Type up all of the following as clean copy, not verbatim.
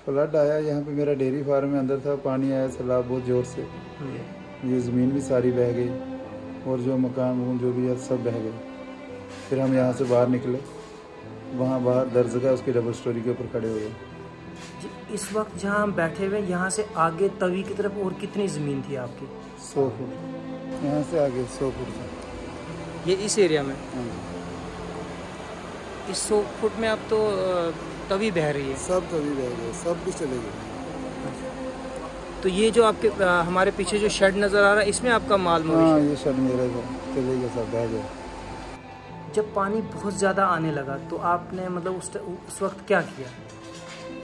Flood आया यहाँ पे, मेरा डेयरी फार्म में अंदर था, पानी आया सैलाब बहुत ज़ोर से, ये ज़मीन भी सारी बह गई और जो मकान जो भी है सब बह गए। फिर हम यहाँ से बाहर निकले, वहाँ बाहर दरजगा उसकी डबल स्टोरी के ऊपर खड़े हो गए। इस वक्त जहाँ हम बैठे हुए यहाँ से आगे तवी की तरफ और कितनी ज़मीन थी आपकी? 100 फुट, यहाँ से आगे 100 फुट था। ये इस एरिया में? इस 100 फुट में अब तो तवी बह रही है? सब तवी बह गए, सब कुछ चले गए। तो ये जो आपके हमारे पीछे जो शेड नज़र आ रहा है, इसमें आपका माल मवेशी? हाँ, ये शेड मेरा था, चले गए, सब बह गए। जब पानी बहुत ज़्यादा आने लगा तो आपने मतलब उस वक्त क्या किया?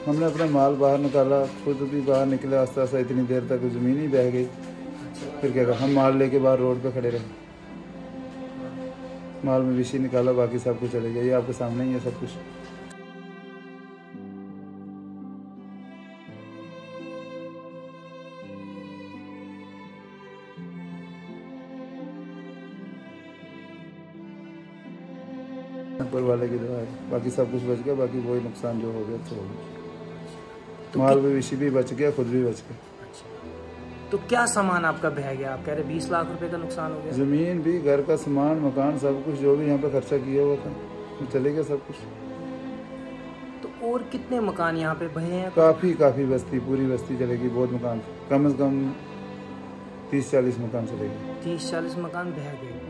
हमने अपना माल बाहर निकाला, खुद भी बाहर निकले, आस्ते आस्ते इतनी देर तक ज़मीन ही बह गई। फिर क्या कहा, हम माल लेके बाहर रोड पे खड़े रहे, माल में विशी निकाला, बाकी सब कुछ चले गया। ये आपके सामने ही है सब कुछ। ऊपर वाले की दुआ है, बाकी सब कुछ बच गया, बाकी वही नुकसान जो हो गया तो हो गया। तो माल में विशी भी बच गया, खुद भी बच गया। तो क्या सामान आपका बह गया? आप कह रहे 20 लाख रुपए का नुकसान हो गया? ज़मीन भी, घर का सामान, मकान, सब कुछ जो भी यहाँ पे खर्चा किया हुआ था तो चले गया सब कुछ। तो और कितने मकान यहाँ पे बहे हैं? काफ़ी बस्ती, पूरी बस्ती चलेगी, बहुत मकान, कम से कम 30-40 मकान चले गए। 30-40 मकान बह गए।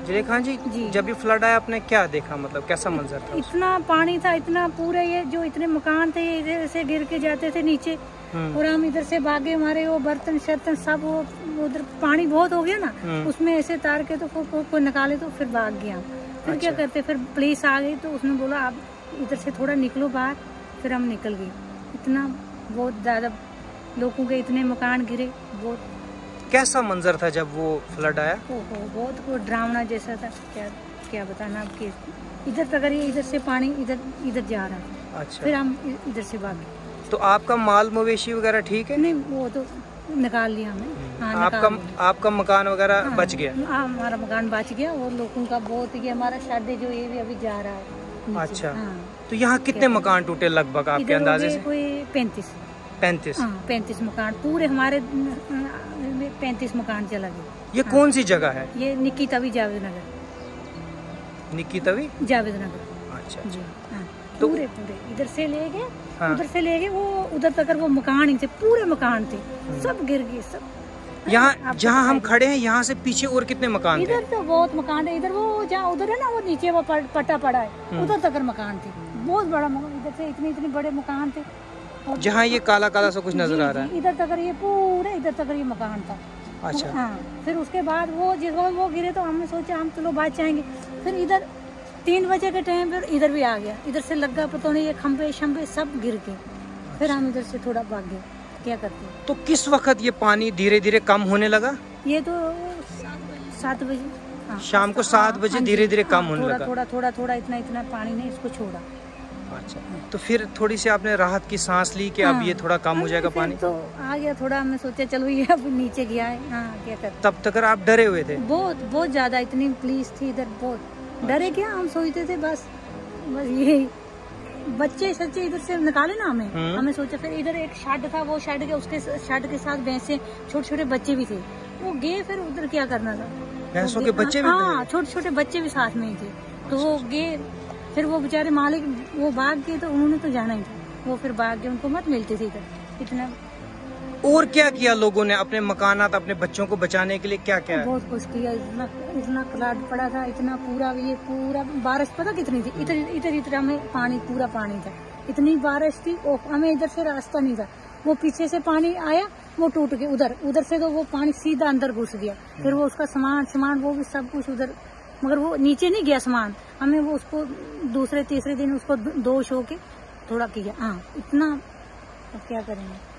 जुलेखा जी, जब भी फ्लड आया आपने क्या देखा, मतलब कैसा मंजर था? इतना पानी था, इतना पूरे ये जो इतने मकान थे इधर से गिर के जाते थे नीचे, और हम इधर से भागे, हमारे वो बर्तन शर्तन सब वो उधर पानी बहुत हो गया ना, उसमें ऐसे तार के तो कोई निकाले तो फिर भाग गया। फिर क्या करते, फिर पुलिस आ गई तो उसने बोला आप इधर से थोड़ा निकलो बाहर, फिर हम निकल गए। इतना बहुत ज्यादा लोगों के इतने मकान गिरे। बहुत कैसा मंजर था जब वो फ्लड आया? बहुत डरावना जैसा था, क्या बताना आपके। इधर तक इधर से पानी इधर जा रहा है। अच्छा। फिर हम इधर से भागे। तो आपका माल मवेशी वगैरह ठीक है? नहीं, वो तो निकाल लिया हमने। हाँ, आपका मकान वगैरह बच गया? हाँ, हमारा मकान बच गया, और लोगों का बहुत ही, हमारा शेड जो ये भी अभी जा रहा है। अच्छा। तो यहाँ कितने मकान टूटे लगभग आपके अंदाजे से? कोई 35 मकान पूरे हमारे 35 मकान चला गया। ये कौन सी जगह है? ये निक्की तवी जावेद नगर। निक्की तवी जावेद नगर। अच्छा जी। हाँ, तो पूरे इधर से ले गए, उधर से ले गए, वो उधर तक वो मकान ही थे, पूरे मकान थे, सब गिर गए सब। यहाँ जहाँ हम खड़े हैं यहाँ से पीछे और कितने मकान थे? इधर तो बहुत मकान है, इधर वो जहाँ उधर है ना, वो नीचे वो पट्टा पड़ा है, उधर तक मकान थे, बहुत बड़ा मकान। इधर से इतने बड़े मकान थे। जहाँ ये काला काला सा कुछ नजर आ रहा है, इधर तक ये पूरे इधर तक ये मकान था। अच्छा। हाँ, फिर उसके बाद वो जिस वक्त वो गिरे तो हमने सोचा हम चलो बच जाएंगे। फिर इधर 3 बजे के टाइम पर इधर भी आ गया, इधर से लगा पता नहीं, ये खंबे शंबे सब गिर गए। फिर हम इधर से थोड़ा भाग गए। क्या करते? तो किस वक्त ये पानी धीरे धीरे कम होने लगा? ये तो 7 बजे, शाम को 7 बजे धीरे धीरे कम होने लगा। थोड़ा इतना पानी ने इसको छोड़ा। अच्छा। तो फिर थोड़ी सी आपने राहत की सांस ली कि अब ये थोड़ा कम हो जाएगा पानी? तो आ गया थोड़ा, हमने सोचा चलो ये अब नीचे गया है। हाँ, क्या करते? तब तक आप डरे हुए थे? बहुत ज्यादा, इतनी पुलिस थी इधर, बहुत डरे। क्या हम सोचते थे बस ये बच्चे सच्चे इधर से निकाले ना हमें सोचा। फिर इधर एक शेड था, वो शेड के उसके शेड के साथ भैंसे, छोटे बच्चे भी थे, वो गए। फिर उधर क्या करना था, भैंसों के बच्चे भी? हाँ, छोटे बच्चे भी साथ में ही थे, तो वो गए। फिर वो बेचारे मालिक वो भाग गए, तो उन्होंने तो जाना ही था, वो फिर भाग गए, उनको मत मिलती थी इधर इतना। और क्या किया लोगों ने अपने मकानात, अपने बच्चों को बचाने के लिए क्या क्या है? बहुत कुछ किया। इतना क्लाड पड़ा था, इतना पूरा बारिश पता कितनी थी, इधर हमें पूरा पानी था, इतनी बारिश थी। और हमें इधर से रास्ता नहीं था, वो पीछे से पानी आया, वो टूट के उधर से तो वो पानी सीधा अंदर घुस गया। फिर वो उसका सामान वो भी सब कुछ उधर, मगर वो नीचे नहीं गया सामान। हमें वो उसको दूसरे तीसरे दिन उसको दोष होके थोड़ा किया। हाँ, इतना अब क्या करेंगे।